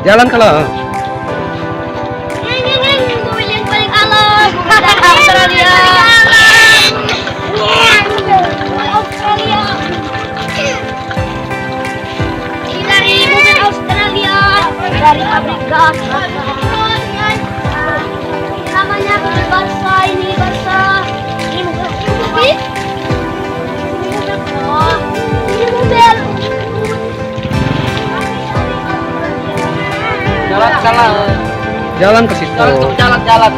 Jalan kalau. Mobil yang paling alas dari Australia. Australia. Ini dari mobil Australia, dari pabrik gas. Namanya Barca, ini Barca. Ini mobil. Oh, ini mobil. Jalan ke situ. Jalan.